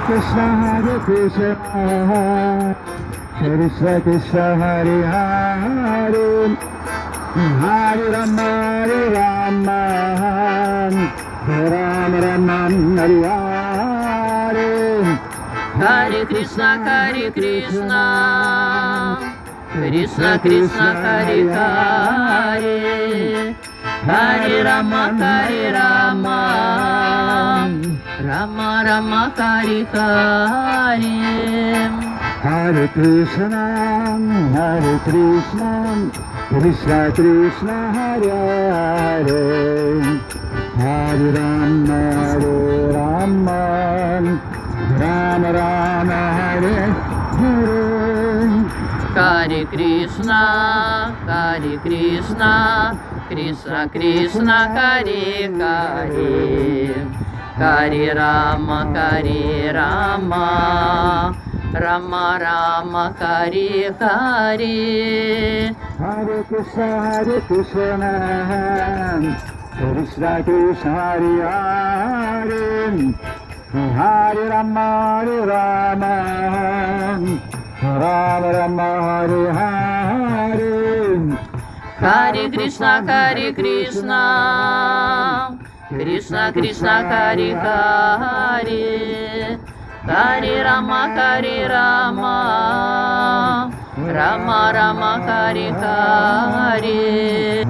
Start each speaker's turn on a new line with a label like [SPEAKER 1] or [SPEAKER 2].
[SPEAKER 1] Krishna, Hare Krishna, Krishna Krishna, Hare Hare, Hare Rama, Hare Rama, Rama Rama, Hare Hare.
[SPEAKER 2] Hare Krishna, Krishna Krishna, Hare Hare, Hare Rama, Rama Rama, Hare Hare.
[SPEAKER 1] Hare Krishna, Krishna Krishna, Hare Hare, Hare Rama, Rama Rama, Hare Hare.
[SPEAKER 2] Hare Krishna, Krishna Krishna, Hare Hare, Hare Rama, Rama Rama, Hare Hare.
[SPEAKER 1] Hare Krishna, Krishna Krishna, Hare Hare, Hare Rama, Rama Rama, Hare Hare.
[SPEAKER 2] Hare Krishna, Krishna Hare Hare, Hare Rama, Rama Rama, Hare Hare.